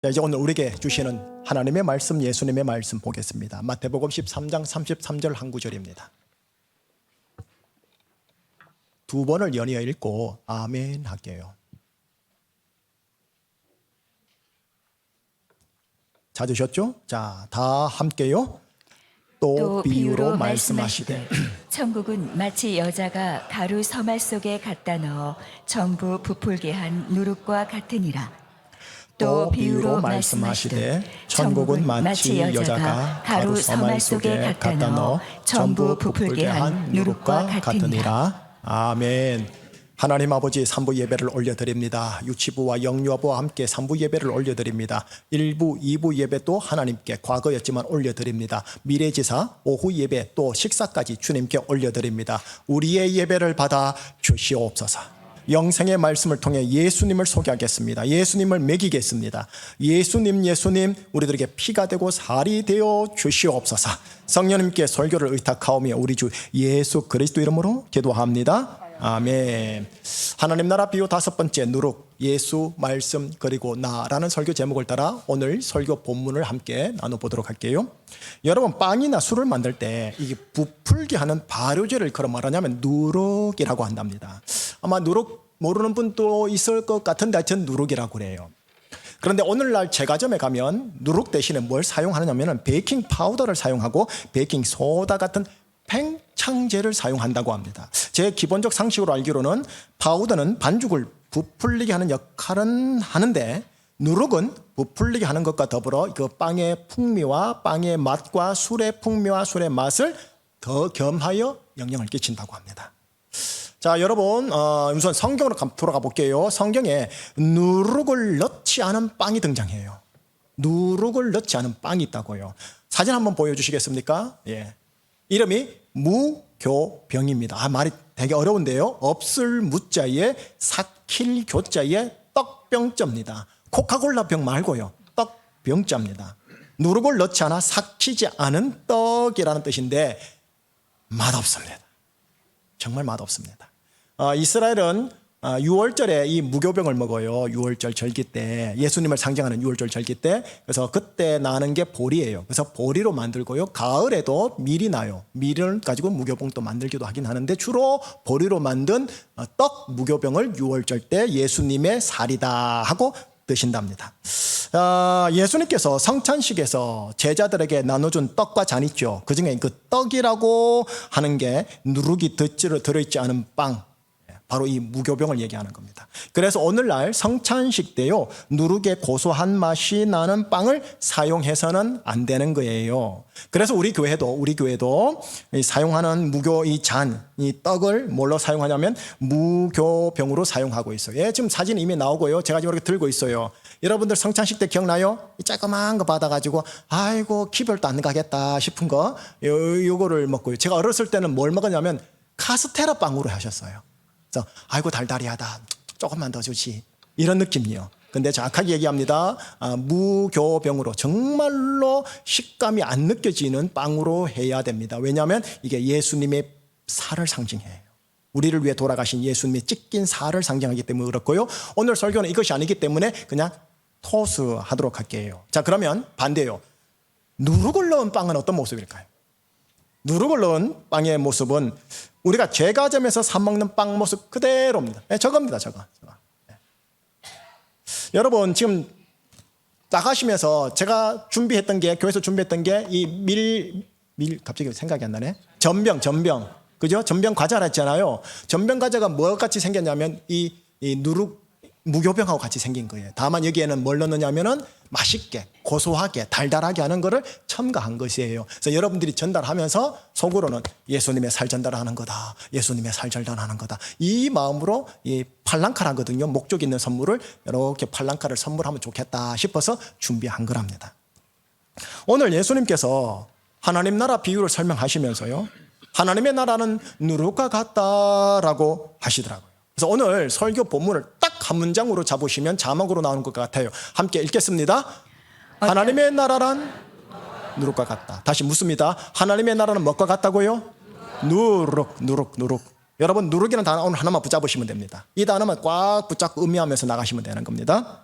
자, 이제 오늘 우리에게 주시는 하나님의 말씀, 예수님의 말씀 보겠습니다. 마태복음 13장 33절 한 구절입니다. 두 번을 연이어 읽고 아멘 할게요. 찾으셨죠? 자, 다 함께요. 또 비유로 말씀하시되 천국은 마치 여자가 가루 서말 속에 갖다 넣어 전부 부풀게 한 누룩과 같으니라. 또 비유로 말씀하시되 천국은 마치 여자가 가루 서말 속에 갖다 넣어 전부 부풀게 한 누룩과 같으니라. 아멘. 하나님 아버지, 3부 예배를 올려드립니다. 유치부와 영유아부와 함께 3부 예배를 올려드립니다. 1부, 2부 예배도 하나님께 과거였지만 올려드립니다. 미래지사, 오후 예배 또 식사까지 주님께 올려드립니다. 우리의 예배를 받아 주시옵소서. 영생의 말씀을 통해 예수님을 소개하겠습니다. 예수님을 먹이겠습니다. 예수님 우리들에게 피가 되고 살이 되어 주시옵소서. 성령님께 설교를 의탁하오며 우리 주 예수 그리스도 이름으로 기도합니다. 아멘. 하나님 나라 비유 5번째 누룩, 예수, 말씀, 그리고 나라는 설교 제목을 따라 오늘 설교 본문을 함께 나눠보도록 할게요. 여러분, 빵이나 술을 만들 때 이게 부풀게 하는 발효제를 그런 말하냐면 누룩이라고 한답니다. 아마 누룩 모르는 분도 있을 것 같은데 하여튼 누룩이라고 그래요. 그런데 오늘날 제과점에 가면 누룩 대신에 뭘 사용하느냐면 베이킹 파우더를 사용하고 베이킹 소다 같은 팽창제를 사용한다고 합니다. 제 기본적 상식으로 알기로는 파우더는 반죽을 부풀리게 하는 역할은 하는데 누룩은 부풀리게 하는 것과 더불어 그 빵의 풍미와 빵의 맛과 술의 풍미와 술의 맛을 더 겸하여 영향을 끼친다고 합니다. 자, 여러분, 우선 성경으로 돌아가 볼게요. 성경에 누룩을 넣지 않은 빵이 등장해요. 누룩을 넣지 않은 빵이 있다고요. 사진 한번 보여주시겠습니까? 예. 이름이 무교병입니다. 말이 되게 어려운데요. 없을 무자에 삭힐 교자에 떡병자입니다. 코카콜라 병 말고요. 떡병자입니다. 누룩을 넣지 않아 삭히지 않은 떡이라는 뜻인데 맛없습니다. 정말 맛없습니다. 이스라엘은 6월절에 이 무교병을 먹어요. 6월절 절기 때, 예수님을 상징하는 6월절 절기 때. 그래서 그때 나는 게 보리예요. 그래서 보리로 만들고요. 가을에도 밀이 나요. 밀을 가지고 무교병도 만들기도 하긴 하는데 주로 보리로 만든 떡 무교병을 6월절 때 예수님의 살이다 하고 드신답니다. 예수님께서 성찬식에서 제자들에게 나눠준 떡과 잔 있죠. 그중에 그 떡이라고 하는 게 누룩이 들어있지 않은 빵, 바로 이 무교병을 얘기하는 겁니다. 그래서 오늘날 성찬식 때요, 누룩의 고소한 맛이 나는 빵을 사용해서는 안 되는 거예요. 그래서 우리 교회도 사용하는 무교 이 잔, 이 떡을 뭘로 사용하냐면 무교병으로 사용하고 있어요. 예, 지금 사진 이미 나오고요. 제가 지금 이렇게 들고 있어요. 여러분들 성찬식 때 기억나요? 이 조그만 거 받아가지고 아이고 기별도 안 가겠다 싶은 거 요거를 먹고요. 제가 어렸을 때는 뭘 먹었냐면 카스테라 빵으로 하셨어요. 그래서 아이고 달달이하다, 조금만 더 주지, 이런 느낌이요. 근데 정확하게 얘기합니다. 무교병으로 정말로 식감이 안 느껴지는 빵으로 해야 됩니다. 왜냐하면 이게 예수님의 살을 상징해요. 우리를 위해 돌아가신 예수님의 찢긴 살을 상징하기 때문에 그렇고요. 오늘 설교는 이것이 아니기 때문에 그냥 토스하도록 할게요. 자, 그러면 반대요. 누룩을 넣은 빵은 어떤 모습일까요? 누룩을 넣은 빵의 모습은 우리가 제과점에서 사 먹는 빵 모습 그대로입니다. 네, 저겁니다. 저거. 네. 여러분, 지금 나가시면서 제가 준비했던 게, 교회에서 준비했던 게 이 갑자기 생각이 안 나네. 전병. 그죠? 전병 과자라 했잖아요. 전병 과자가 뭐 같이 생겼냐면 이 누룩 무교병하고 같이 생긴 거예요. 다만 여기에는 뭘 넣느냐면은 맛있게, 고소하게, 달달하게 하는 거를 첨가한 것이에요. 그래서 여러분들이 전달하면서 속으로는 예수님의 살 전달하는 거다. 예수님의 살 전달하는 거다. 이 마음으로 이 팔랑카라거든요. 목적 있는 선물을 이렇게 팔랑카를 선물하면 좋겠다 싶어서 준비한 거랍니다. 오늘 예수님께서 하나님 나라 비유를 설명하시면서요, 하나님의 나라는 누룩과 같다라고 하시더라고요. 그래서 오늘 설교 본문을 딱 한 문장으로 잡으시면 자막으로 나오는 것 같아요. 함께 읽겠습니다. 하나님의 나라란 누룩과 같다. 다시 묻습니다. 하나님의 나라는 무엇과 같다고요? 누룩. 여러분 누룩이라는 단어 오늘 하나만 붙잡으시면 됩니다. 이 단어만 꽉 붙잡고 음미하면서 나가시면 되는 겁니다.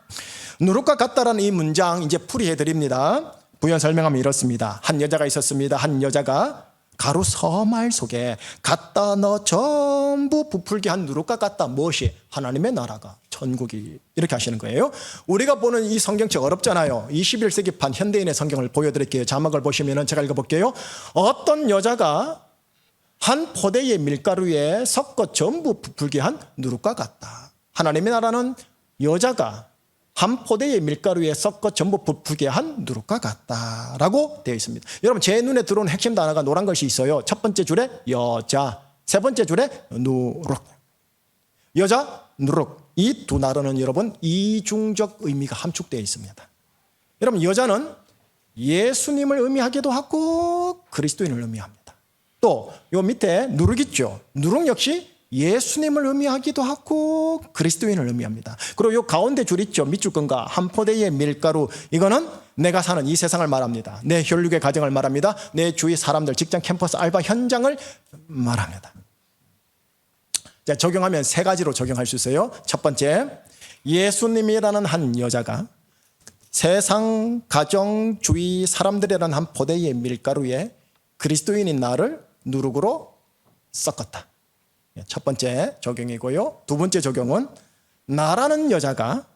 누룩과 같다라는 이 문장 이제 풀이해 드립니다. 부연 설명하면 이렇습니다. 한 여자가 있었습니다. 한 여자가 가루 서말 속에 갖다 넣어 전부 부풀게 한 누룩과 같다. 무엇이? 하나님의 나라가, 천국이. 이렇게 하시는 거예요. 우리가 보는 이 성경책 어렵잖아요. 21세기판 현대인의 성경을 보여드릴게요. 자막을 보시면 제가 읽어볼게요. 어떤 여자가 한 포대의 밀가루에 섞어 전부 부풀게 한 누룩과 같다. 하나님의 나라는 여자가 한 포대의 밀가루에 섞어 전부 부풀게 한 누룩과 같다라고 되어 있습니다. 여러분 제 눈에 들어오는 핵심 단어가 노란 것이 있어요. 첫 번째 줄에 여자, 세 번째 줄에 누룩. 여자, 누룩. 이 두 단어는 여러분 이중적 의미가 함축되어 있습니다. 여러분 여자는 예수님을 의미하기도 하고 그리스도인을 의미합니다. 또 요 밑에 누룩 있죠. 누룩 역시 예수님을 의미하기도 하고 그리스도인을 의미합니다. 그리고 요 가운데 줄 있죠. 밑줄 끈가 한 포대의 밀가루. 이거는 내가 사는 이 세상을 말합니다. 내 혈육의 가정을 말합니다. 내 주위 사람들, 직장, 캠퍼스, 알바 현장을 말합니다. 자, 적용하면 세 가지로 적용할 수 있어요. 첫 번째, 예수님이라는 한 여자가 세상, 가정, 주위 사람들이라는 한 포대의 밀가루에 그리스도인인 나를 누룩으로 섞었다. 첫 번째 적용이고요. 두 번째 적용은 나라는 여자가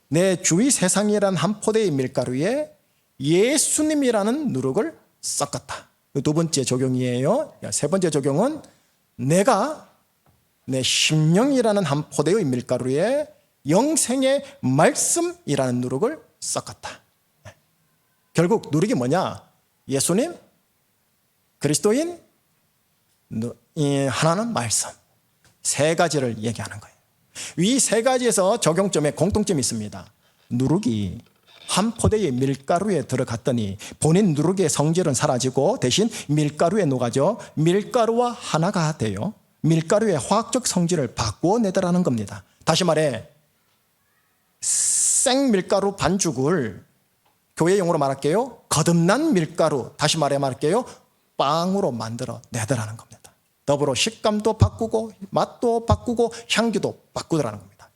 내 주위 세상이라는 한 포대의 밀가루에 예수님이라는 누룩을 섞었다. 두 번째 적용이에요. 세 번째 적용은 내가 내 심령이라는 한 포대의 밀가루에 영생의 말씀이라는 누룩을 섞었다. 결국 누룩이 뭐냐? 예수님, 그리스도인, 하나는 말씀. 세 가지를 얘기하는 거예요. 이 세 가지에서 적용점에 공통점이 있습니다. 누룩이 한 포대의 밀가루에 들어갔더니 본인 누룩의 성질은 사라지고 대신 밀가루에 녹아져 밀가루와 하나가 돼요. 밀가루의 화학적 성질을 바꾸어내더라는 겁니다. 다시 말해 생밀가루 반죽을 교회 용어로 말할게요. 거듭난 밀가루, 다시 말할게요. 빵으로 만들어 내더라는 겁니다. 더불어 식감도 바꾸고 맛도 바꾸고 향기도 바꾸더라는 겁니다.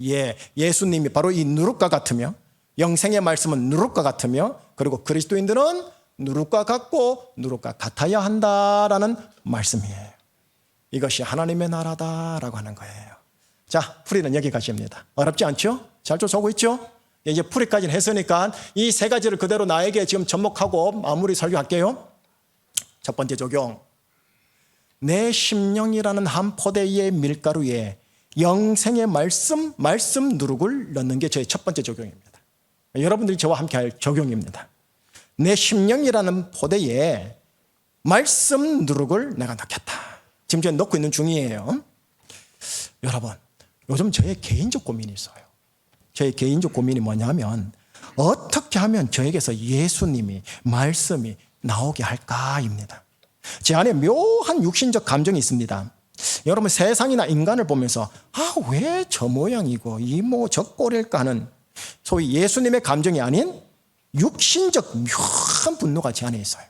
예수님이 바로 이 누룩과 같으며 영생의 말씀은 누룩과 같으며 그리고 그리스도인들은 누룩과 같고 누룩과 같아야 한다라는 말씀이에요. 이것이 하나님의 나라다라고 하는 거예요. 자, 풀이는 여기까지입니다. 어렵지 않죠? 잘 쫓아오고 있죠? 이제 풀이까지는 했으니까 이 세 가지를 그대로 나에게 지금 접목하고 마무리 설교할게요. 첫 번째 적용. 내 심령이라는 한 포대의 밀가루에 영생의 말씀 누룩을 넣는 게 저의 첫 번째 적용입니다. 여러분들이 저와 함께 할 적용입니다. 내 심령이라는 포대에 말씀 누룩을 내가 넣겠다. 지금 제가 넣고 있는 중이에요. 여러분, 요즘 저의 개인적 고민이 있어요. 저의 개인적 고민이 뭐냐면 어떻게 하면 저에게서 예수님이 말씀이 나오게 할까입니다. 제 안에 묘한 육신적 감정이 있습니다. 여러분 세상이나 인간을 보면서 왜 저 모양이고 이모 저 꼴일까 하는 소위 예수님의 감정이 아닌 육신적 묘한 분노가 제 안에 있어요.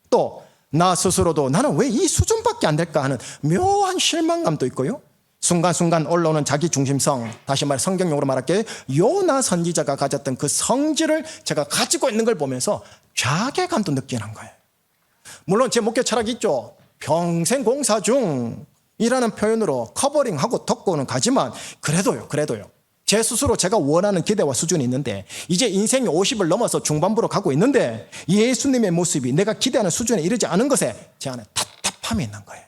또 나 스스로도 나는 왜 이 수준밖에 안 될까 하는 묘한 실망감도 있고요. 순간순간 올라오는 자기중심성, 다시 말해 성경용어로 말할게요. 요나 선지자가 가졌던 그 성질을 제가 가지고 있는 걸 보면서 자괴감도 느끼는 거예요. 물론 제 목회 철학이 있죠. 평생 공사 중이라는 표현으로 커버링하고 덮고는 가지만 그래도요. 제 스스로 제가 원하는 기대와 수준이 있는데 이제 인생이 50을 넘어서 중반부로 가고 있는데 예수님의 모습이 내가 기대하는 수준에 이르지 않은 것에 제 안에 답답함이 있는 거예요.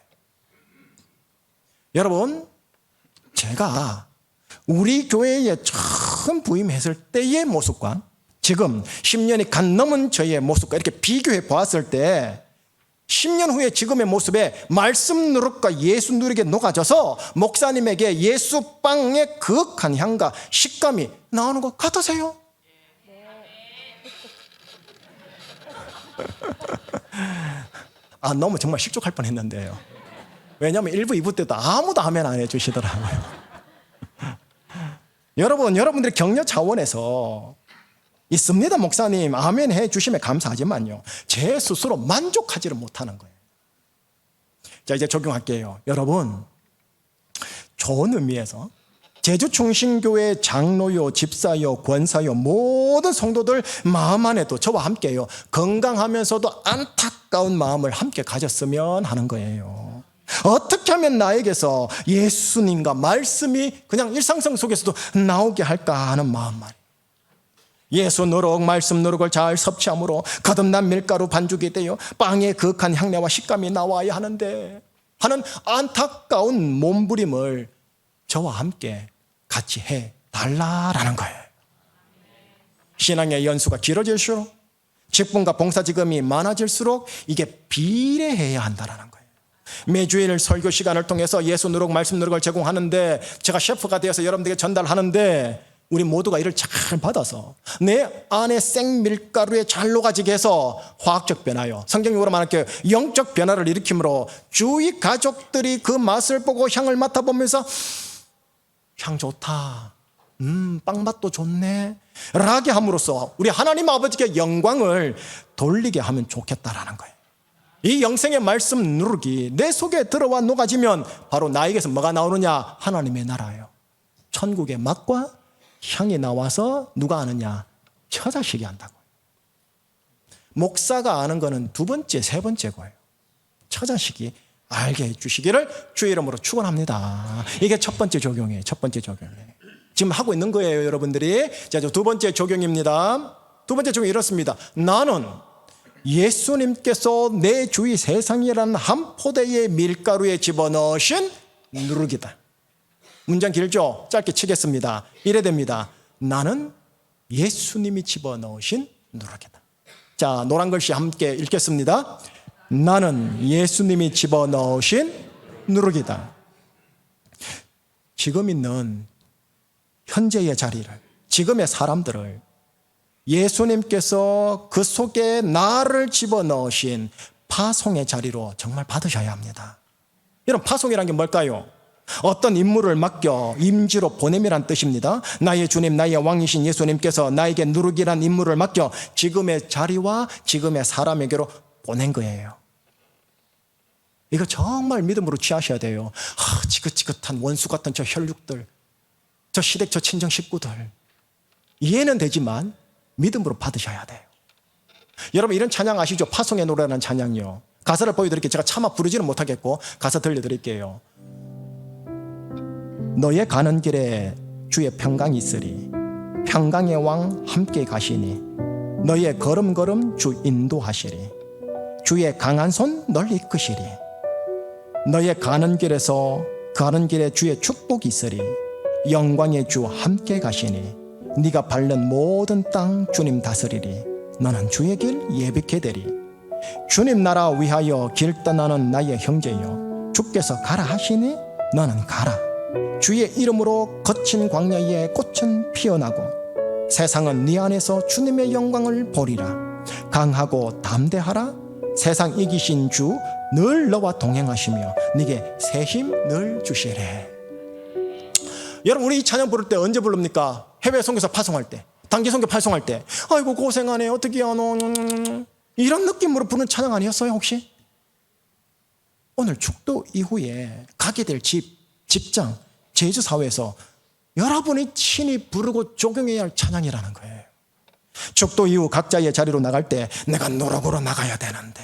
여러분, 제가 우리 교회에 처음 부임했을 때의 모습과 지금 10년이 간 넘은 저의 모습과 이렇게 비교해 보았을 때 10년 후에 지금의 모습에 말씀 누룩과 예수 누룩에 녹아져서 목사님에게 예수빵의 그윽한 향과 식감이 나오는 것 같으세요? 너무 정말 실족할 뻔했는데요. 왜냐하면 1부, 2부 때도 아무도 아멘 안 해주시더라고요. 여러분들의 격려 차원에서 있습니다. 목사님 아멘 해주시면 감사하지만요, 제 스스로 만족하지를 못하는 거예요. 자, 이제 적용할게요. 여러분, 좋은 의미에서 제주 충신교회 장로요, 집사요, 권사요 모든 성도들 마음 안에도 저와 함께요, 건강하면서도 안타까운 마음을 함께 가졌으면 하는 거예요. 어떻게 하면 나에게서 예수님과 말씀이 그냥 일상성 속에서도 나오게 할까 하는 마음만. 예수 누룩, 말씀 누룩을 잘 섭취함으로 거듭난 밀가루 반죽이 되어 빵의 그윽한 향내와 식감이 나와야 하는데 하는 안타까운 몸부림을 저와 함께 같이 해달라라는 거예요. 신앙의 연수가 길어질수록, 직분과 봉사지금이 많아질수록 이게 비례해야 한다는 거예요. 매주일 설교 시간을 통해서 예수 누룩, 말씀 누룩을 제공하는데, 제가 셰프가 되어서 여러분들에게 전달하는데, 우리 모두가 이를 잘 받아서 내 안에 생밀가루에 잘 녹아지게 해서 화학적 변화요, 성경용어로 말할게요, 영적 변화를 일으킴으로 주위 가족들이 그 맛을 보고 향을 맡아보면서 향 좋다, 빵 맛도 좋네 라게 함으로써 우리 하나님 아버지께 영광을 돌리게 하면 좋겠다라는 거예요. 이 영생의 말씀 누룩이 내 속에 들어와 녹아지면 바로 나에게서 뭐가 나오느냐? 하나님의 나라예요. 천국의 맛과 향이 나와서 누가 아느냐? 처자식이 안다고. 목사가 아는 거는 두 번째, 세 번째 거예요. 처자식이 알게 해주시기를 주의 이름으로 축원합니다. 이게 첫 번째 적용이에요. 첫 번째 적용이에요. 지금 하고 있는 거예요, 여러분들이. 자, 두 번째 적용입니다. 두 번째 적용이 이렇습니다. 나는 예수님께서 내 주위 세상이라는 한 포대의 밀가루에 집어넣으신 누룩이다. 문장 길죠? 짧게 치겠습니다. 이래 됩니다. 나는 예수님이 집어넣으신 누룩이다. 자, 노란 글씨 함께 읽겠습니다. 나는 예수님이 집어넣으신 누룩이다. 지금 있는 현재의 자리를, 지금의 사람들을 예수님께서 그 속에 나를 집어넣으신 파송의 자리로 정말 받으셔야 합니다. 이런 파송이란 게 뭘까요? 어떤 임무를 맡겨 임지로 보냄이란 뜻입니다. 나의 주님, 나의 왕이신 예수님께서 나에게 누룩이란 임무를 맡겨 지금의 자리와 지금의 사람에게로 보낸 거예요. 이거 정말 믿음으로 취하셔야 돼요. 지긋지긋한 원수 같은 저 혈육들, 저 시댁, 저 친정 식구들, 이해는 되지만 믿음으로 받으셔야 돼요. 여러분, 이런 찬양 아시죠? 파송의 노래라는 찬양이요. 가사를 보여드릴게요. 제가 차마 부르지는 못하겠고 가사 들려드릴게요. 너의 가는 길에 주의 평강이 있으리. 평강의 왕 함께 가시니 너의 걸음걸음 주 인도하시리. 주의 강한 손 널 이끄시리. 너의 가는 길에서 가는 길에 주의 축복이 있으리. 영광의 주 함께 가시니 네가 밟는 모든 땅 주님 다스리리. 너는 주의 길 예비케 되리. 주님 나라 위하여 길 떠나는 나의 형제여, 주께서 가라 하시니 너는 가라. 주의 이름으로 거친 광야에 꽃은 피어나고 세상은 네 안에서 주님의 영광을 보리라. 강하고 담대하라. 세상 이기신 주 늘 너와 동행하시며 네게 새 힘 늘 주시래. 여러분, 우리 이 찬양 부를 때 언제 부릅니까? 해외 선교사 파송할 때, 단기 선교 파송할 때, 아이고 고생하네, 어떻게 하노, 이런 느낌으로 부르는 찬양 아니었어요 혹시? 오늘 축도 이후에 가게 될 집, 직장, 제주사회에서 여러분이 친히 부르고 적용해야 할 찬양이라는 거예요. 축도 이후 각자의 자리로 나갈 때 내가 누룩으로 나가야 되는데,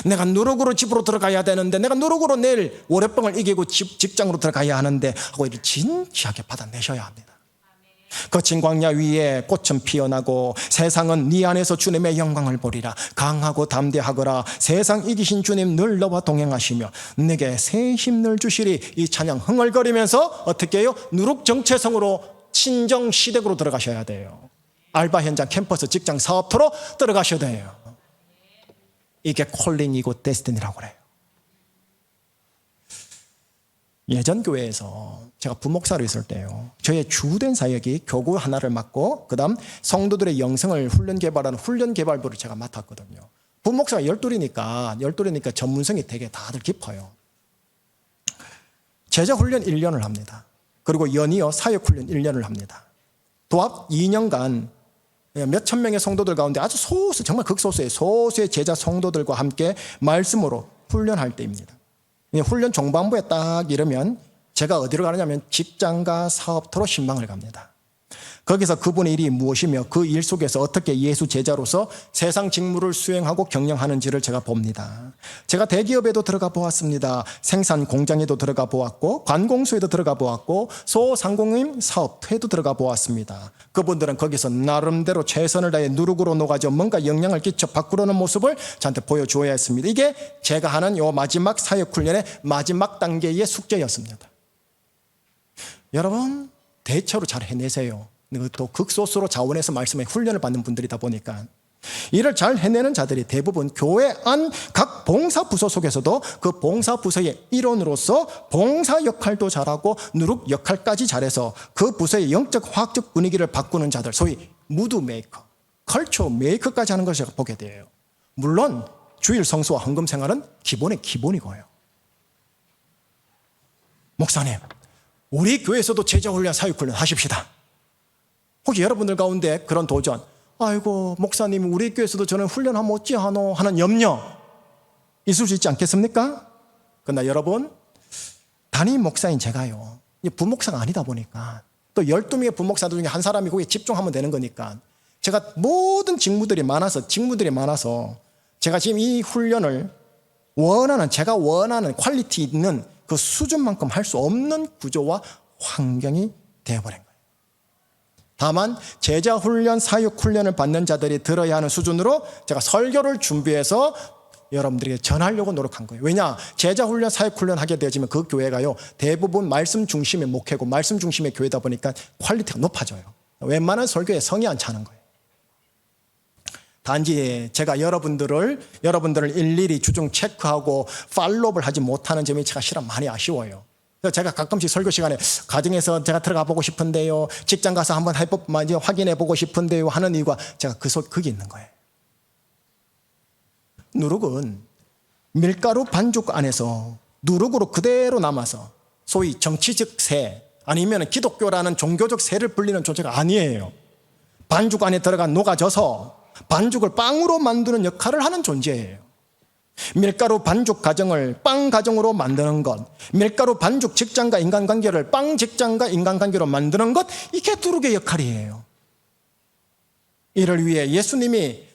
내가 누룩으로 집으로 들어가야 되는데, 내가 누룩으로 내일 월요병을 이기고 직장으로 들어가야 하는데 하고 이를 진지하게 받아내셔야 합니다. 거친 광야 위에 꽃은 피어나고 세상은 네 안에서 주님의 영광을 보리라. 강하고 담대하거라. 세상 이기신 주님 늘 너와 동행하시며 내게 새 힘을 주시리. 이 찬양 흥얼거리면서 어떻게 해요? 누룩 정체성으로 친정 시댁으로 들어가셔야 돼요. 알바 현장, 캠퍼스, 직장, 사업터로 들어가셔야 돼요. 이게 콜링이고 데스티니라고 그래요. 예전 교회에서 제가 부목사로 있을 때요, 저의 주된 사역이 교구 하나를 맡고 그 다음 성도들의 영성을 훈련 개발하는 훈련 개발부를 제가 맡았거든요. 부목사가 12이니까 전문성이 되게 다들 깊어요. 제자 훈련 1년을 합니다. 그리고 연이어 사역 훈련 1년을 합니다. 도합 2년간 몇천 명의 성도들 가운데 아주 소수, 정말 극소수의 소수의 제자 성도들과 함께 말씀으로 훈련할 때입니다. 훈련 종반부에 딱 이르면 제가 어디로 가느냐면 직장과 사업터로 신방을 갑니다. 거기서 그분의 일이 무엇이며 그 일 속에서 어떻게 예수 제자로서 세상 직무를 수행하고 경영하는지를 제가 봅니다. 제가 대기업에도 들어가 보았습니다. 생산 공장에도 들어가 보았고 관공서에도 들어가 보았고 소상공인 사업터에도 들어가 보았습니다. 그분들은 거기서 나름대로 최선을 다해 누룩으로 녹아져 뭔가 영향을 끼쳐 바꾸려는 모습을 저한테 보여주어야 했습니다. 이게 제가 하는 요 마지막 사역훈련의 마지막 단계의 숙제였습니다. 여러분 대처로 잘 해내세요. 또 극소수로 자원해서 말씀에 훈련을 받는 분들이다 보니까 이를 잘 해내는 자들이 대부분 교회 안 각 봉사 부서 속에서도 그 봉사 부서의 일원으로서 봉사 역할도 잘하고 누룩 역할까지 잘해서 그 부서의 영적 화학적 분위기를 바꾸는 자들, 소위 무드 메이커, 컬처 메이커까지 하는 것을 제가 보게 돼요. 물론 주일 성수와 헌금 생활은 기본의 기본이고요. 목사님, 우리 교회에서도 제자훈련 사역훈련 하십시다. 혹시 여러분들 가운데 그런 도전, 아이고 목사님 우리 교회에서도 저는 훈련하면 어찌하노 하는 염려 있을 수 있지 않겠습니까? 그러나 여러분, 담임 목사인 제가요, 부목사가 아니다 보니까 또 12명의 부목사들 중에 한 사람이 거기에 집중하면 되는 거니까 제가 모든 직무들이 많아서 제가 지금 이 훈련을 제가 원하는 퀄리티 있는 그 수준만큼 할 수 없는 구조와 환경이 되어버린 거예요. 다만 제자훈련, 사역훈련을 받는 자들이 들어야 하는 수준으로 제가 설교를 준비해서 여러분들에게 전하려고 노력한 거예요. 왜냐? 제자훈련, 사역훈련 하게 되어지면 그 교회가요 대부분 말씀 중심의 목회고 말씀 중심의 교회다 보니까 퀄리티가 높아져요. 웬만한 설교에 성이 안 차는 거예요. 단지 제가 여러분들을 일일이 주중 체크하고 팔로우를 하지 못하는 점이 제가 실은 많이 아쉬워요. 제가 가끔씩 설교 시간에 가정에서 제가 들어가 보고 싶은데요, 직장 가서 한번 확인해 보고 싶은데요 하는 이유가 제가 그게 있는 거예요. 누룩은 밀가루 반죽 안에서 누룩으로 그대로 남아서 소위 정치적 새 아니면 기독교라는 종교적 새를 불리는 존재가 아니에요. 반죽 안에 들어가 녹아져서 반죽을 빵으로 만드는 역할을 하는 존재예요. 밀가루 반죽 가정을 빵 가정으로 만드는 것, 밀가루 반죽 직장과 인간관계를 빵 직장과 인간관계로 만드는 것, 이게 누룩의 역할이에요. 이를 위해 예수님이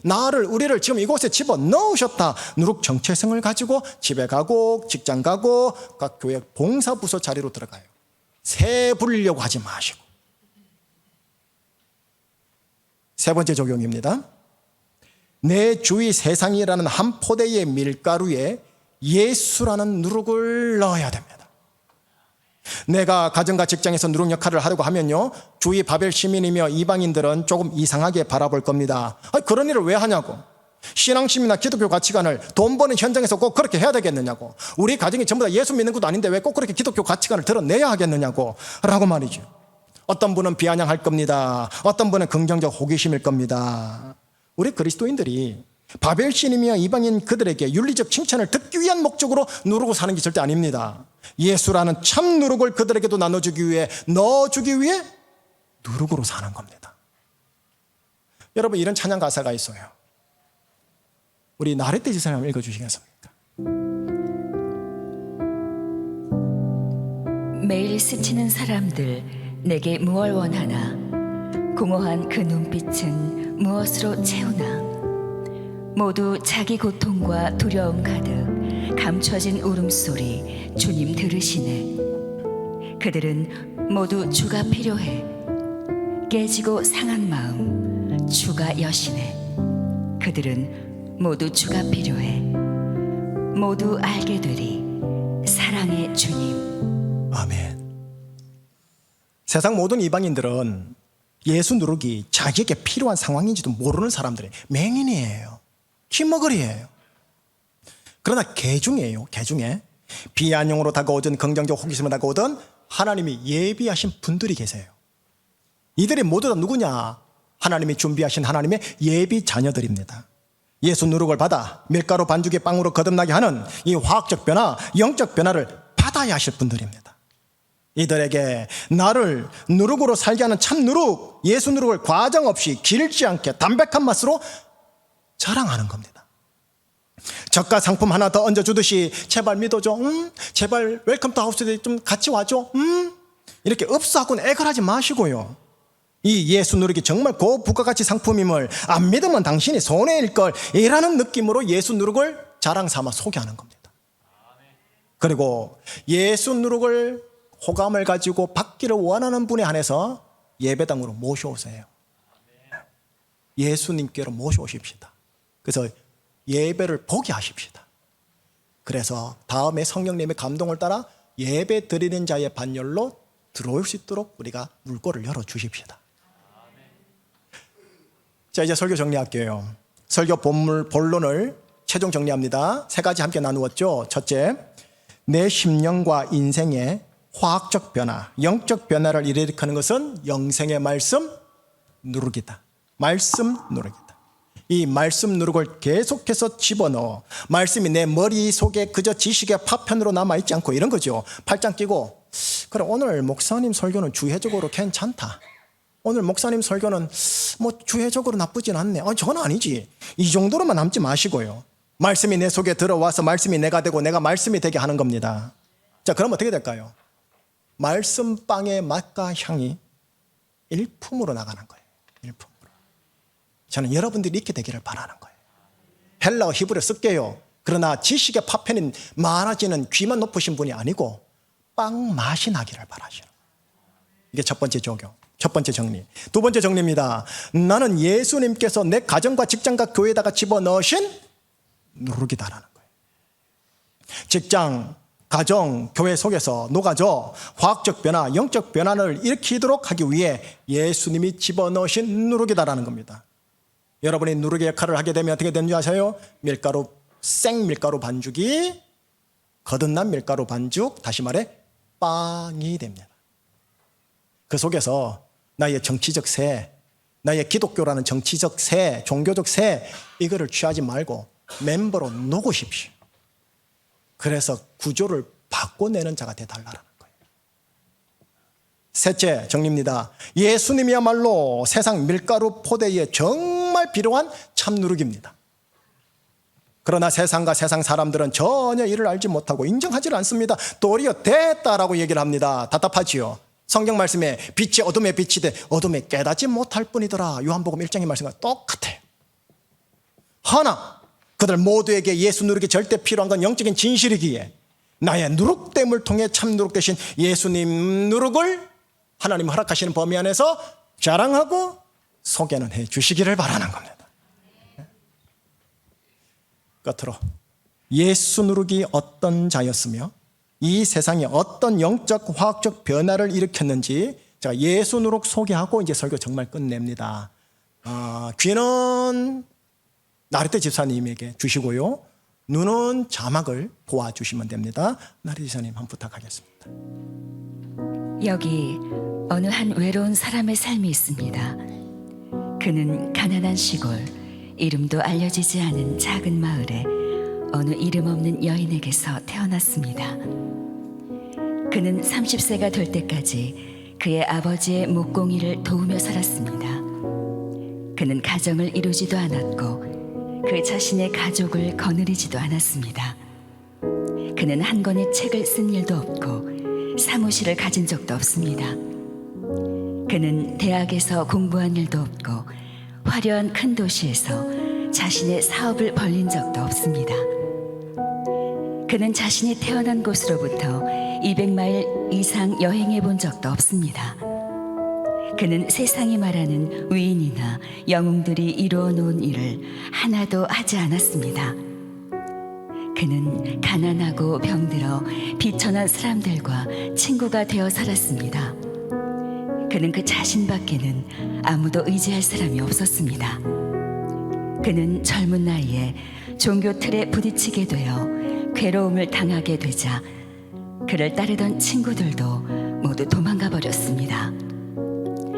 우리를 지금 이곳에 집어넣으셨다. 누룩 정체성을 가지고 집에 가고 직장 가고 각 교회 봉사부서 자리로 들어가요. 새 부리려고 하지 마시고. 세 번째 적용입니다. 내 주위 세상이라는 한 포대의 밀가루에 예수라는 누룩을 넣어야 됩니다. 내가 가정과 직장에서 누룩 역할을 하려고 하면요, 주위 바벨 시민이며 이방인들은 조금 이상하게 바라볼 겁니다. 그런 일을 왜 하냐고. 신앙심이나 기독교 가치관을 돈 버는 현장에서 꼭 그렇게 해야 되겠느냐고. 우리 가정이 전부 다 예수 믿는 것도 아닌데 왜 꼭 그렇게 기독교 가치관을 드러내야 하겠느냐고 라고 말이죠. 어떤 분은 비아냥할 겁니다. 어떤 분은 긍정적 호기심일 겁니다. 우리 그리스도인들이 바벨 신이며 이방인 그들에게 윤리적 칭찬을 듣기 위한 목적으로 누르고 사는 게 절대 아닙니다. 예수라는 참 누룩을 그들에게도 나눠주기 위해, 넣어주기 위해 누룩으로 사는 겁니다. 여러분, 이런 찬양 가사가 있어요. 우리 나레떼 지사님 한번 읽어주시겠습니까? 매일 스치는 사람들 내게 무얼 원하나, 공허한 그 눈빛은 무엇으로 채우나. 모두 자기 고통과 두려움 가득 감춰진 울음소리 주님 들으시네. 그들은 모두 주가 필요해. 깨지고 상한 마음 주가 여시네. 그들은 모두 주가 필요해. 모두 알게 되리 사랑의 주님. 아멘. 세상 모든 이방인들은 예수 누룩이 자기에게 필요한 상황인지도 모르는 사람들이 맹인이에요. 킴머거리예요. 그러나 개중에 비아냥으로 다가오든 긍정적 호기심으로 다가오든 하나님이 예비하신 분들이 계세요. 이들이 모두 다 누구냐? 하나님이 준비하신 하나님의 예비 자녀들입니다. 예수 누룩을 받아 밀가루 반죽의 빵으로 거듭나게 하는 이 화학적 변화, 영적 변화를 받아야 하실 분들입니다. 이들에게 나를 누룩으로 살게 하는 참 누룩, 예수 누룩을 과정 없이 길지 않게 담백한 맛으로 자랑하는 겁니다. 저가 상품 하나 더 얹어주듯이 제발 믿어줘. 제발 웰컴 투 하우스에 좀 같이 와줘. 이렇게 읍수하고는 애걸하지 마시고요. 이 예수 누리기 정말 고부가가치 상품임을 안 믿으면 당신이 손해일 걸 이라는 느낌으로 예수 누룩을 자랑 삼아 소개하는 겁니다. 그리고 예수 누룩을 호감을 가지고 받기를 원하는 분에 한해서 예배당으로 모셔오세요. 예수님께로 모셔오십시다. 그래서 예배를 보게 하십시다. 그래서 다음에 성령님의 감동을 따라 예배 드리는 자의 반열로 들어올 수 있도록 우리가 물꼬를 열어주십시다. 자, 이제 설교 정리할게요. 설교 본론을 최종 정리합니다. 세 가지 함께 나누었죠. 첫째, 내 심령과 인생의 화학적 변화, 영적 변화를 일으키는 것은 영생의 말씀 누룩이다. 말씀 누룩이다. 이 말씀 누룩을 계속해서 집어넣어 말씀이 내 머릿속에 그저 지식의 파편으로 남아있지 않고 이런 거죠. 팔짱 끼고 그래, 오늘 목사님 설교는 주회적으로 괜찮다. 오늘 목사님 설교는 뭐 주회적으로 나쁘진 않네. 저건 아니지. 이 정도로만 남지 마시고요. 말씀이 내 속에 들어와서 말씀이 내가 되고 내가 말씀이 되게 하는 겁니다. 자, 그럼 어떻게 될까요? 말씀빵의 맛과 향이 일품으로 나가는 거예요. 일품으로. 저는 여러분들이 이렇게 되기를 바라는 거예요. 헬라어 히브리어 쓸게요. 그러나 지식의 파편이 많아지는 귀만 높으신 분이 아니고 빵 맛이 나기를 바라시는 거예요. 이게 첫 번째 적용. 첫 번째 정리. 두 번째 정리입니다. 나는 예수님께서 내 가정과 직장과 교회에다가 집어넣으신 누룩이다라는 거예요. 직장, 가정, 교회 속에서 녹아져 화학적 변화, 영적 변화를 일으키도록 하기 위해 예수님이 집어넣으신 누룩이다라는 겁니다. 여러분이 누룩의 역할을 하게 되면 어떻게 되는지 아세요? 밀가루, 생밀가루 반죽이 거듭난 밀가루 반죽, 다시 말해 빵이 됩니다. 그 속에서 나의 정치적 새, 나의 기독교라는 정치적 새, 종교적 새, 이거를 취하지 말고 멤버로 녹으십시오. 그래서 구조를 바꿔내는 자가 되달라는 거예요. 셋째 정리입니다. 예수님이야말로 세상 밀가루 포대에 정말 필요한 참누룩입니다. 그러나 세상과 세상 사람들은 전혀 이를 알지 못하고 인정하지 않습니다. 도리어 됐다라고 얘기를 합니다. 답답하지요. 성경 말씀에 빛이 어둠에 빛이 돼 어둠에 깨닫지 못할 뿐이더라. 요한복음 1장의 말씀과 똑같아요. 하나, 그들 모두에게 예수 누룩이 절대 필요한 건 영적인 진실이기에 나의 누룩됨을 통해 참 누룩 대신 예수님 누룩을 하나님 허락하시는 범위 안에서 자랑하고 소개는 해 주시기를 바라는 겁니다. 끝으로 예수 누룩이 어떤 자였으며 이 세상에 어떤 영적 화학적 변화를 일으켰는지 제가 예수 누룩 소개하고 이제 설교 정말 끝냅니다. 귀는 나리떼 집사님에게 주시고요, 눈은 자막을 보아주시면 됩니다. 나리떼 집사님 한번 부탁하겠습니다. 여기 어느 한 외로운 사람의 삶이 있습니다. 그는 가난한 시골, 이름도 알려지지 않은 작은 마을에 어느 이름 없는 여인에게서 태어났습니다. 그는 30세가 될 때까지 그의 아버지의 목공일을 도우며 살았습니다. 그는 가정을 이루지도 않았고 그 자신의 가족을 거느리지도 않았습니다. 그는 한 권의 책을 쓴 일도 없고 사무실을 가진 적도 없습니다. 그는 대학에서 공부한 일도 없고 화려한 큰 도시에서 자신의 사업을 벌린 적도 없습니다. 그는 자신이 태어난 곳으로부터 200마일 이상 여행해 본 적도 없습니다. 그는 세상이 말하는 위인이나 영웅들이 이루어 놓은 일을 하나도 하지 않았습니다. 그는 가난하고 병들어 비천한 사람들과 친구가 되어 살았습니다. 그는 그 자신밖에는 아무도 의지할 사람이 없었습니다. 그는 젊은 나이에 종교 틀에 부딪히게 되어 괴로움을 당하게 되자 그를 따르던 친구들도 모두 도망가 버렸습니다.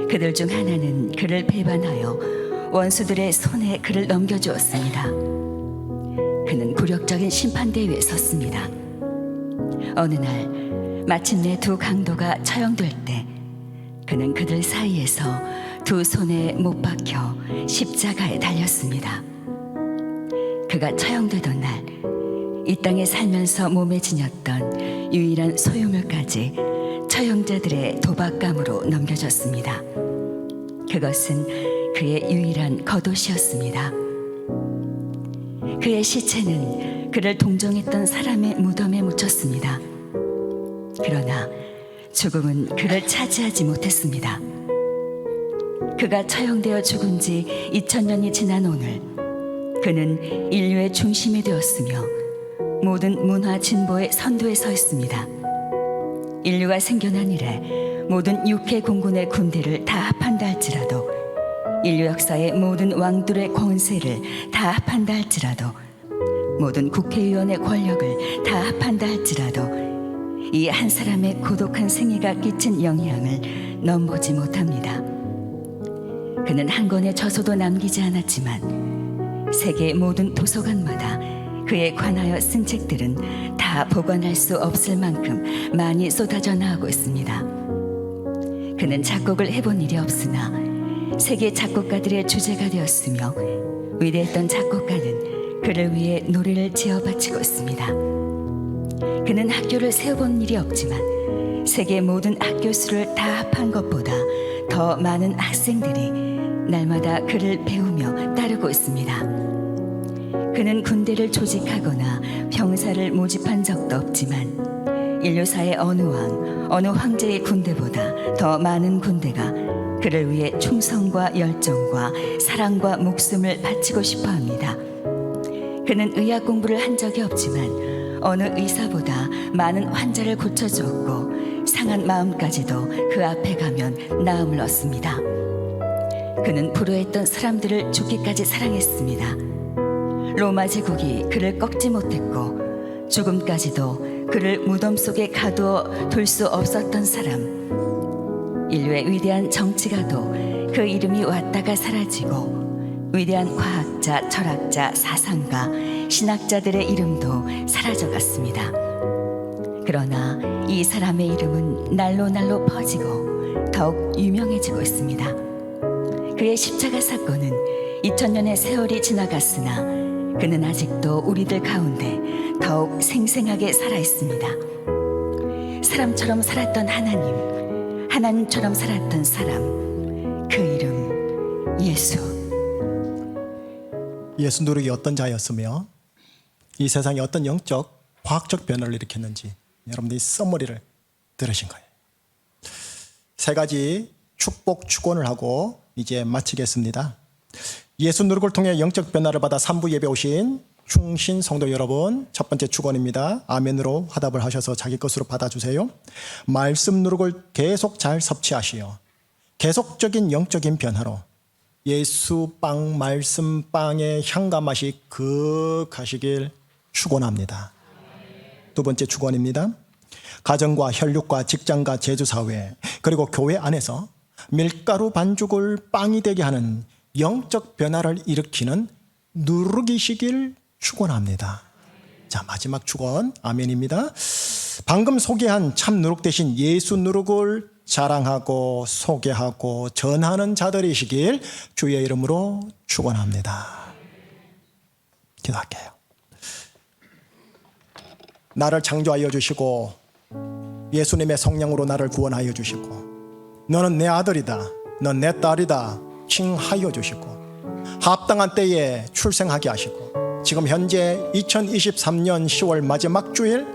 그들 중 하나는 그를 배반하여 원수들의 손에 그를 넘겨주었습니다. 그는 굴욕적인 심판대 위에 섰습니다. 어느 날 마침내 두 강도가 처형될 때 그는 그들 사이에서 두 손에 못 박혀 십자가에 달렸습니다. 그가 그가 처형되던 날, 이 땅에 살면서 몸에 지녔던 유일한 소유물까지 처형자들의 도박감으로 넘겨졌습니다. 그것은 그의 유일한 겉옷이었습니다. 그의 시체는 그를 동정했던 사람의 무덤에 묻혔습니다. 그러나 죽음은 그를 차지하지 못했습니다. 그가 처형되어 죽은 지 2000년이 지난 오늘, 그는 인류의 중심이 되었으며 모든 문화 진보의 선두에 서 있습니다. 인류가 생겨난 이래 모든 육해 공군의 군대를 다 합한다 할지라도, 인류 역사의 모든 왕들의 권세를 다 합한다 할지라도, 모든 국회의원의 권력을 다 합한다 할지라도 이 한 사람의 고독한 생애가 끼친 영향을 넘보지 못합니다. 그는 한 권의 저서도 남기지 않았지만 세계 모든 도서관마다 그에 관하여 쓴 책들은 다 보관할 수 없을 만큼 많이 쏟아져 나오고 있습니다. 그는 작곡을 해본 일이 없으나 세계 작곡가들의 주제가 되었으며 위대했던 작곡가는 그를 위해 노래를 지어 바치고 있습니다. 그는 학교를 세워본 일이 없지만 세계 모든 학교 수를 다 합한 것보다 더 많은 학생들이 날마다 그를 배우며 따르고 있습니다. 그는 군대를 조직하거나 병사를 모집한 적도 없지만 인류사의 어느 왕, 어느 황제의 군대보다 더 많은 군대가 그를 위해 충성과 열정과 사랑과 목숨을 바치고 싶어 합니다. 그는 의학 공부를 한 적이 없지만 어느 의사보다 많은 환자를 고쳐주었고 상한 마음까지도 그 앞에 가면 나음을 얻습니다. 그는 불효했던 사람들을 죽기까지 사랑했습니다. 로마 제국이 그를 꺾지 못했고 죽음까지도 그를 무덤 속에 가두어 둘 수 없었던 사람, 인류의 위대한 정치가도 그 이름이 왔다가 사라지고 위대한 과학자, 철학자, 사상가, 신학자들의 이름도 사라져갔습니다. 그러나 이 사람의 이름은 날로 날로 퍼지고 더욱 유명해지고 있습니다. 그의 십자가 사건은 2000년의 세월이 지나갔으나 그는 아직도 우리들 가운데 더욱 생생하게 살아있습니다. 사람처럼 살았던 하나님, 하나님처럼 살았던 사람, 그 이름 예수. 예수 누룩이 어떤 자였으며 이 세상에 어떤 영적, 과학적 변화를 일으켰는지 여러분들이 썸머리를 들으신 거예요. 세 가지 축복 축원을 하고 이제 마치겠습니다. 예수 누룩을 통해 영적 변화를 받아 3부 예배 오신 충신 성도 여러분, 첫 번째 축원입니다. 아멘으로 화답을 하셔서 자기 것으로 받아주세요. 말씀 누룩을 계속 잘 섭취하시어 계속적인 영적인 변화로 예수 빵, 말씀 빵의 향과 맛이 극하시길 축원합니다. 두 번째 축원입니다. 가정과 혈육과 직장과 제주사회 그리고 교회 안에서 밀가루 반죽을 빵이 되게 하는 영적 변화를 일으키는 누룩이시길 축원합니다. 자, 마지막 축원 아멘입니다. 방금 소개한 참 누룩 대신 예수 누룩을 자랑하고 소개하고 전하는 자들이시길 주의 이름으로 축원합니다. 기도할게요. 나를 창조하여 주시고 예수님의 성령으로 나를 구원하여 주시고 너는 내 아들이다, 넌 내 딸이다 칭하여 주시고 합당한 때에 출생하게 하시고 지금 현재 2023년 10월 마지막 주일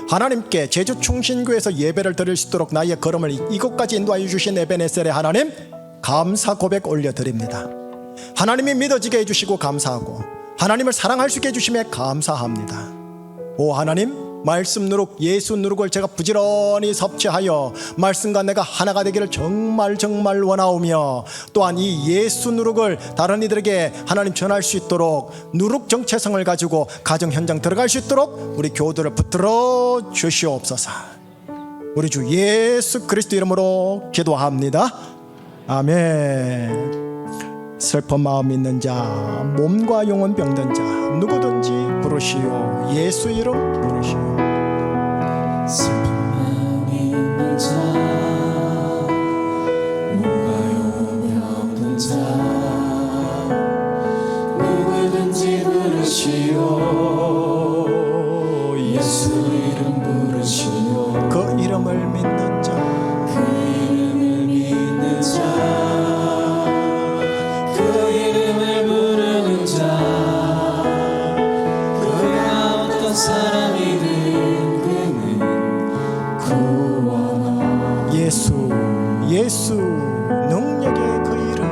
하나님께 제주 충신교회에서 예배를 드릴 수 있도록 나의 걸음을 이곳까지 인도하여 주신 에베네셀의 하나님 감사 고백 올려드립니다. 하나님이 믿어지게 해주시고 감사하고 하나님을 사랑할 수 있게 해주심에 감사합니다. 오 하나님, 말씀 누룩 예수 누룩을 제가 부지런히 섭취하여 말씀과 내가 하나가 되기를 정말 원하오며 또한 이 예수 누룩을 다른 이들에게 하나님 전할 수 있도록 누룩 정체성을 가지고 가정 현장 들어갈 수 있도록 우리 교우들을 붙들어 주시옵소서. 우리 주 예수 그리스도 이름으로 기도합니다. 아멘. 슬픈 마음 있는 자, 몸과 영혼 병든 자 누구든지 부르시오. 예수 이름 부르시오. 슬픈 마음 있는 자, 몸과 영혼 병든 자 누구든지 부르시오. 사람이든 그는 구원하오. 예수 능력의 그 이름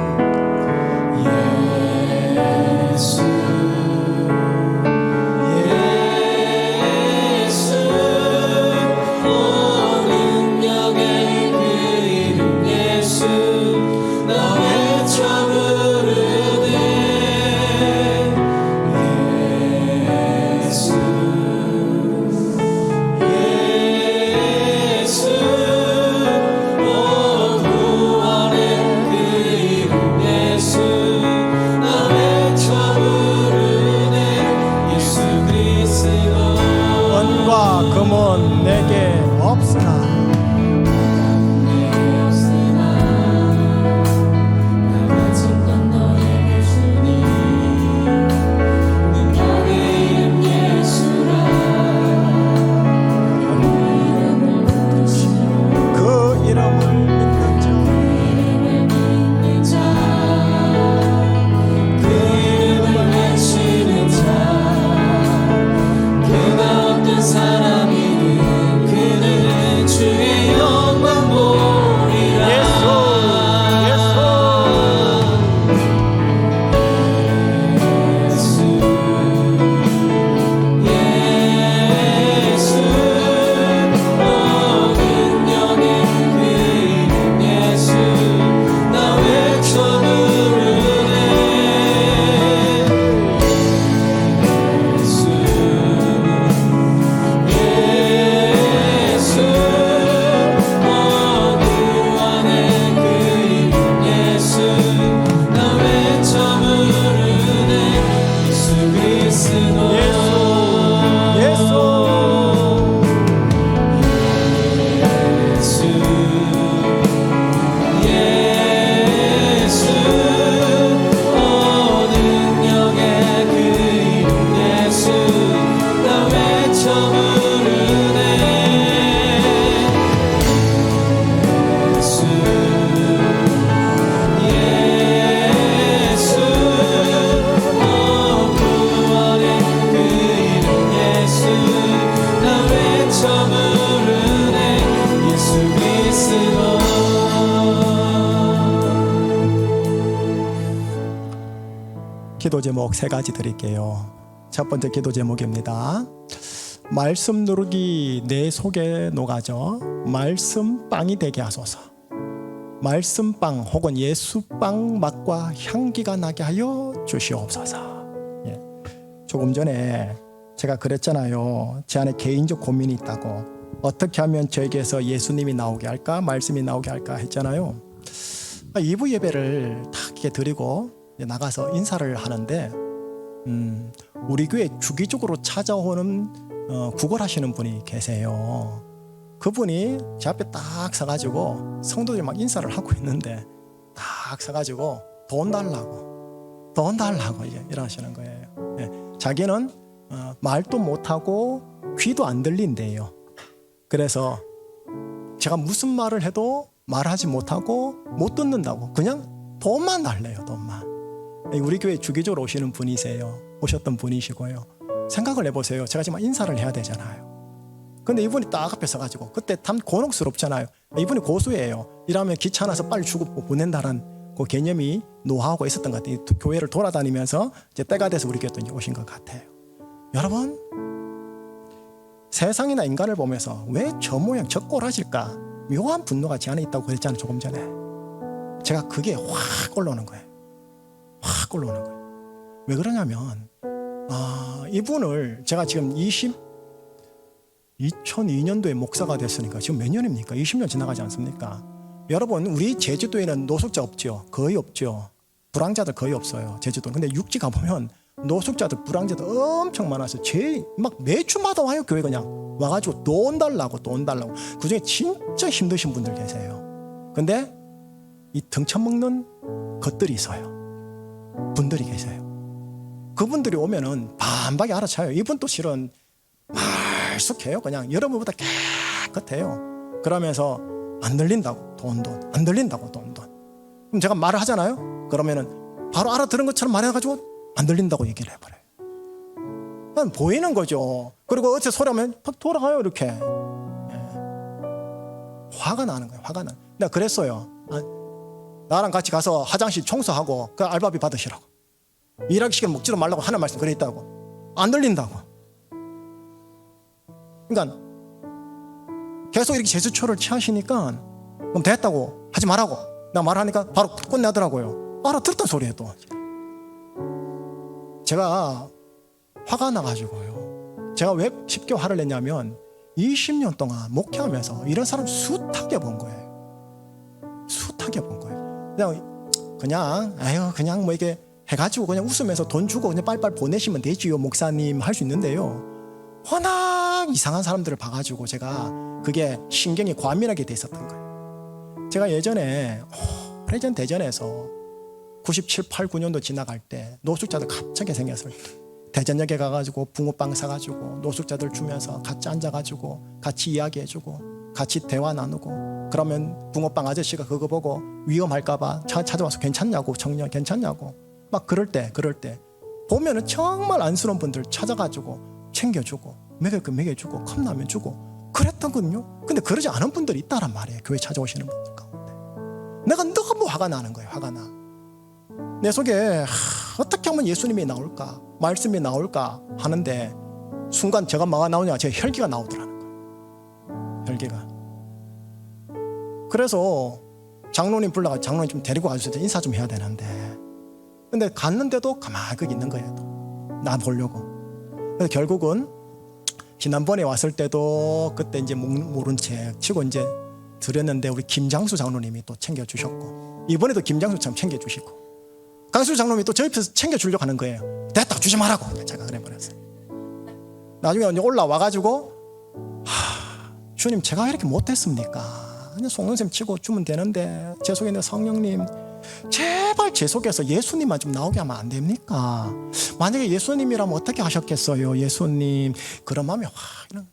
예수 오 능력의 그 이름 예수 나 외쳐 부르네 예수 오 구원의 그 이름 예수 나 외쳐 부르네 예수 그리스도 은과 금은 내게 없으나 그 이름을 믿는 자 사람이든 그는 주의 영광 보리라 예수 오 능력의 그 이름 예수 나 외쳐 부르네 예수 예수 오 구원의 그 이름 예수 나 외쳐 부르네 예수 그리스도 예수 예수 오 능력의 그 이름 예수 나 외쳐 부르네 예수 예수 오 구원의 그 이름 예수 나 외쳐 부르네 예수 그리스도 기도 제목 3가지 드릴게요. 첫 번째 기도 제목입니다. 말씀 누룩이 내 속에 녹아져 말씀빵이 되게 하소서. 말씀빵 혹은 예수빵 맛과 향기가 나게 하여 주시옵소서. 예. 조금 전에 제가 그랬잖아요. 제 안에 개인적 고민이 있다고. 어떻게 하면 저에게서 예수님이 나오게 할까, 말씀이 나오게 할까 했잖아요. 2부 예배를 다 이렇게 드리고 나가서 인사를 하는데 우리 교회 주기적으로 찾아오는 구걸하시는 분이 계세요. 그분이 제 앞에 딱 서가지고 성도들이 막 인사를 하고 있는데 딱 서가지고 돈 달라고 이제 이러시는 거예요. 예. 자기는 말도 못하고 귀도 안 들린대요. 그래서 제가 무슨 말을 해도 말하지 못하고 못 듣는다고 그냥 돈만 달래요. 돈만. 우리 교회 주기적으로 오시는 분이세요. 오셨던 분이시고요. 생각을 해보세요. 제가 지금 인사를 해야 되잖아요. 근데 이분이 딱 앞에 서가지고 그때 참 곤혹스럽잖아요. 이분이 고수예요. 이러면 귀찮아서 빨리 주고 보낸다는 그 개념이 노하우가 있었던 것 같아요. 교회를 돌아다니면서 이제 때가 돼서 우리 교회 또 이제 오신 것 같아요. 여러분, 세상이나 인간을 보면서 왜 저 모양 저 꼴하실까 묘한 분노가 제 안에 있다고 그랬잖아요. 조금 전에 제가 그게 확 올라오는 거예요. 확 올라오는 거예요. 왜 그러냐면 이분을 제가 지금 2002년도에 목사가 됐으니까 지금 몇 년입니까? 20년 지나가지 않습니까? 여러분, 우리 제주도에는 노숙자 없죠? 거의 없죠. 불황자들 거의 없어요. 제주도. 근데 육지 가보면 노숙자들, 불황자들 엄청 많아서 막 매주마다 와요. 교회 그냥 와가지고 돈 달라고. 그중에 진짜 힘드신 분들 계세요. 근데 이 등쳐먹는 것들이 있어요. 분들이 계세요. 그분들이 오면은 반박이 알아차요. 이분도 실은 말쑥해요. 그냥 여러분보다 깨끗해요. 그러면서 안 들린다고 돈 안 들린다고 돈. 그럼 제가 말을 하잖아요. 그러면은 바로 알아들은 것처럼 말해가지고 안 들린다고 얘기를 해버려요. 그건 보이는 거죠. 그리고 어째 소리하면 팍 돌아가요 이렇게. 화가 나는 거예요. 화가 나. 내가 그랬어요. 나랑 같이 가서 화장실 청소하고 그 알바비 받으시라고. 일하기 시간 먹지도 말라고 하는 말씀 그래 있다고. 안 들린다고. 그러니까 계속 이렇게 제스처를 취하시니까 그럼 됐다고 하지 말라고. 나 말하니까 바로 끝내더라고요. 알아들었단 소리예요 또. 제가 화가 나가지고요. 제가 왜 쉽게 화를 냈냐면 20년 동안 목회하면서 이런 사람 숱하게 본 거예요. 숱하게 본 거예요. 그냥 아유 그냥 뭐 이게 해가지고 그냥 웃으면서 돈 주고 그냥 빨리빨리 보내시면 되지요 목사님 할 수 있는데요. 워낙 이상한 사람들을 봐가지고 제가 그게 신경이 과민하게 돼 있었던 거예요. 제가 예전에 오래전 대전에서 97, 8, 9년도 지나갈 때 노숙자들 갑자기 생겼을 때 대전역에 가가지고 붕어빵 사가지고 노숙자들 주면서 같이 앉아가지고 같이 이야기해주고 같이 대화 나누고 그러면 붕어빵 아저씨가 그거 보고 위험할까봐 찾아와서 괜찮냐고 청년 괜찮냐고 막 그럴 때 보면은 정말 안쓰러운 분들 찾아가지고 챙겨주고 먹여주고 컵라면 주고 그랬더군요. 근데 그러지 않은 분들이 있다란 말이에요. 교회 찾아오시는 분들 가운데. 내가 너무 화가 나는 거예요. 화가 나. 내 속에 어떻게 하면 예수님이 나올까 말씀이 나올까 하는데 순간 제가 뭐가 나오냐 제 혈기가 나오더라는 거예요. 혈기가. 그래서 장로님 불러가 장로님 좀 데리고 가주세요. 인사 좀 해야 되는데 근데 갔는데도 가만히 거기 있는 거예요. 또. 나 보려고. 그래서 결국은 지난번에 왔을 때도 그때 이제 모른 채 치고 이제 드렸는데 우리 김장수 장로님이 또 챙겨주셨고 이번에도 김장수 참 챙겨주시고 강수 장로님이 또 저 옆에서 챙겨주려고 하는 거예요. 됐다 주지 말라고 제가 그래버렸어요. 나중에 이제 올라와가지고 주님 제가 이렇게 못했습니까? 그냥 속눈썹 치고 주면 되는데 제 속에 있는 성령님 제발 제 속에서 예수님만 좀 나오게 하면 안 됩니까? 만약에 예수님이라면 어떻게 하셨겠어요? 예수님 그런 마음이 이런.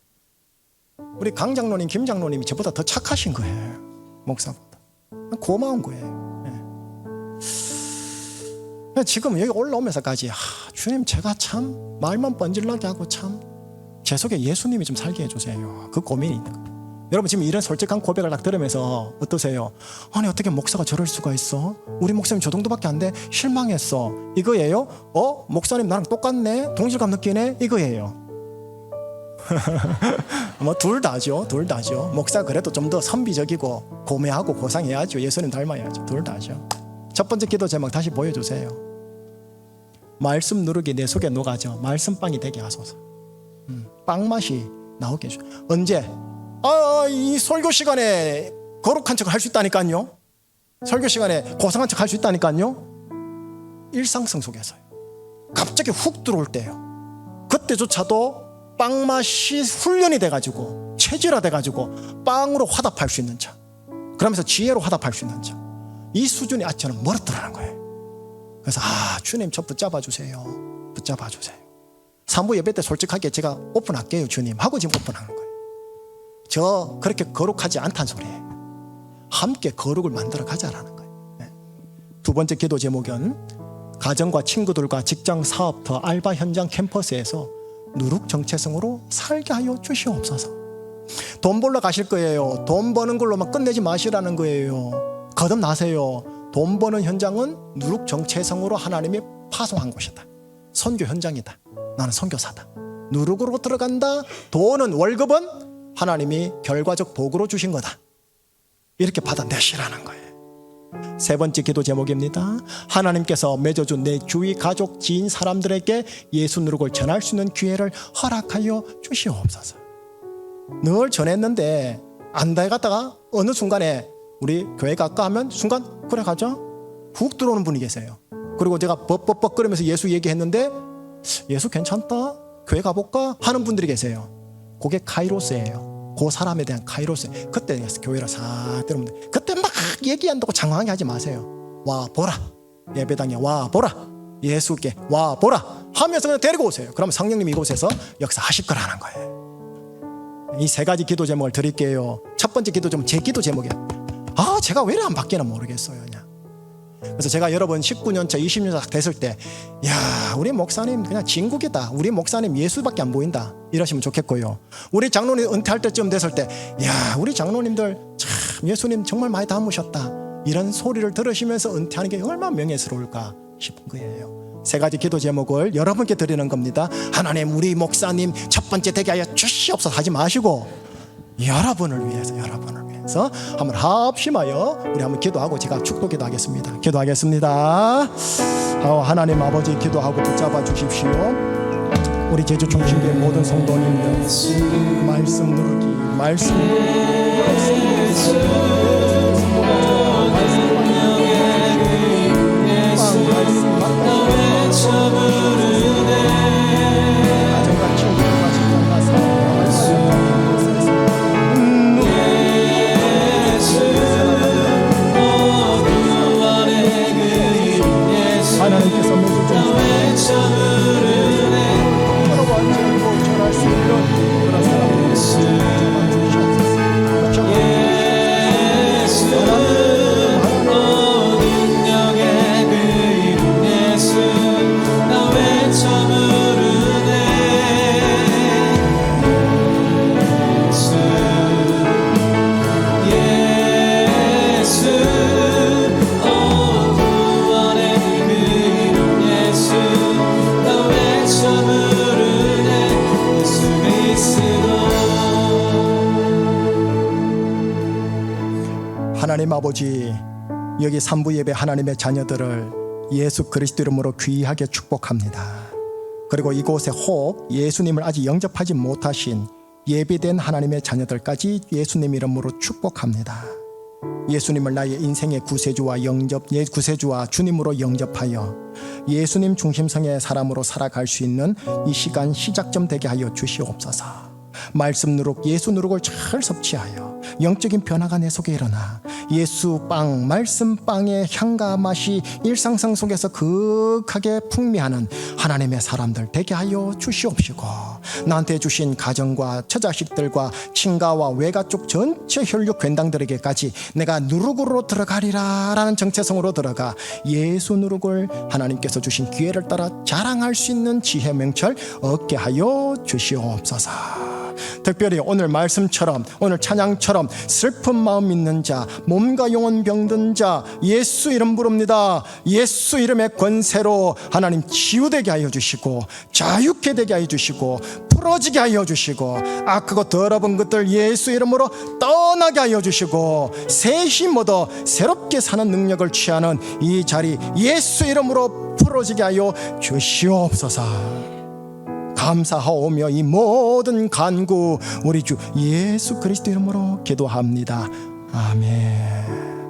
우리 강 장로님 김 장로님이 저보다 더 착하신 거예요. 목사보다 고마운 거예요. 지금 여기 올라오면서까지 주님 제가 참 말만 번질나게 하고 참 제 속에 예수님이 좀 살게 해주세요. 그 고민이 있는 거예요. 여러분 지금 이런 솔직한 고백을 딱 들으면서 어떠세요? 아니 어떻게 목사가 저럴 수가 있어? 우리 목사님 저 정도밖에 안 돼? 실망했어. 이거예요? 목사님 나랑 똑같네? 동질감 느끼네? 이거예요. 뭐 둘 다죠. 목사 그래도 좀 더 선비적이고 고매하고 고상해야죠. 예수님 닮아야죠. 둘 다죠. 첫 번째 기도 제목 다시 보여주세요. 말씀 누룩이 내 속에 녹아져 말씀빵이 되게 하소서. 빵맛이 나오게 해줘. 언제? 이 설교 시간에 거룩한 척 할 수 있다니까요. 설교 시간에 고상한 척 할 수 있다니까요. 일상성 속에서요. 갑자기 훅 들어올 때요. 그때조차도 빵맛이 훈련이 돼가지고 체질화돼가지고 빵으로 화답할 수 있는 척, 그러면서 지혜로 화답할 수 있는 척, 이 수준이 저는 멀었더라는 거예요. 그래서 주님 저 붙잡아 주세요. 산부 예배 때 솔직하게 제가 오픈할게요 주님 하고 지금 오픈하는 거예요. 저 그렇게 거룩하지 않다는 소리예요. 함께 거룩을 만들어 가자라는 거예요. 두 번째 기도 제목은 가정과 친구들과 직장, 사업터, 알바 현장, 캠퍼스에서 누룩 정체성으로 살게 하여 주시옵소서. 돈 벌러 가실 거예요. 돈 버는 걸로만 끝내지 마시라는 거예요. 거듭나세요. 돈 버는 현장은 누룩 정체성으로 하나님이 파송한 곳이다. 선교 현장이다. 나는 선교사다. 누룩으로 들어간다. 돈은 월급은 하나님이 결과적 도구로 주신 거다. 이렇게 받아내시라는 거예요. 세 번째 기도 제목입니다. 하나님께서 맺어준 내 주위 가족, 지인, 사람들에게 예수 누룩을 전할 수 있는 기회를 허락하여 주시옵소서. 늘 전했는데 안 돼갔다가 어느 순간에 우리 교회 갈까 하면 순간 그래 가자 훅 들어오는 분이 계세요. 그리고 제가 뻑뻑뻑거리면서 예수 얘기했는데 예수 괜찮다 교회 가볼까 하는 분들이 계세요. 그게 카이로스예요. 그 사람에 대한 카이로스. 그때 교회를 싹 들으면 그때 막 얘기한다고 장황하게 하지 마세요. 와 보라 예배당에 와 보라 예수께 와 보라 하면서 그냥 데리고 오세요. 그러면 성령님이 이곳에서 역사하실 거라는 거예요. 이 세 가지 기도 제목을 드릴게요. 첫 번째 기도 제목 제 기도 제목이에요. 제가 왜 이렇게 안 바뀌나 모르겠어요. 그냥 그래서 제가 여러분 19년차 20년차 됐을 때 야, 우리 목사님 그냥 진국이다, 우리 목사님 예수밖에 안 보인다 이러시면 좋겠고요. 우리 장로님 은퇴할 때쯤 됐을 때 야, 우리 장로님들 참 예수님 정말 많이 닮으셨다 이런 소리를 들으시면서 은퇴하는 게 얼마나 명예스러울까 싶은 거예요. 세 가지 기도 제목을 여러분께 드리는 겁니다. 하나님, 우리 목사님 첫 번째 되게 하여 주시옵소서 하지 마시고 여러분을 위해서 한번 합심하여 우리 한번 기도하고 제가 축도 기도하겠습니다. 기도하겠습니다. 하나님 아버지, 기도하고 붙잡아 주십시오. 우리 제주 중심교회 모든 성도님들 말씀 누르기, 말씀 하나님께서 모두 여러분 완전히 전할 수 있는 그런 사람을 하나님 아버지, 여기 3부 예배 하나님의 자녀들을 예수 그리스도 이름으로 귀하게 축복합니다. 그리고 이곳에 혹 예수님을 아직 영접하지 못하신 예비된 하나님의 자녀들까지 예수님 이름으로 축복합니다. 예수님을 나의 인생의 구세주와 주님으로 영접하여 예수님 중심성의 사람으로 살아갈 수 있는 이 시간 시작점 되게 하여 주시옵소서. 말씀 누룩, 예수 누룩을 잘 섭취하여 영적인 변화가 내 속에 일어나 예수 빵, 말씀 빵의 향과 맛이 일상성 속에서 극하게 풍미하는 하나님의 사람들 되게 하여 주시옵시고, 나한테 주신 가정과 처자식들과 친가와 외가 쪽 전체 혈육 괜당들에게까지 내가 누룩으로 들어가리라 라는 정체성으로 들어가 예수 누룩을 하나님께서 주신 기회를 따라 자랑할 수 있는 지혜 명철 얻게 하여 주시옵소서. 특별히 오늘 말씀처럼, 오늘 찬양처럼 슬픈 마음 있는 자, 몸과 영혼 병든 자 예수 이름 부릅니다. 예수 이름의 권세로 하나님 치유되게 하여 주시고, 자유케 되게 하여 주시고, 풀어지게 하여 주시고, 악하고 더러운 것들 예수 이름으로 떠나게 하여 주시고, 새 힘 얻어 새롭게 사는 능력을 취하는 이 자리 예수 이름으로 풀어지게 하여 주시옵소서. 감사하오며 이 모든 간구 우리 주 예수 그리스도 이름으로 기도합니다. 아멘.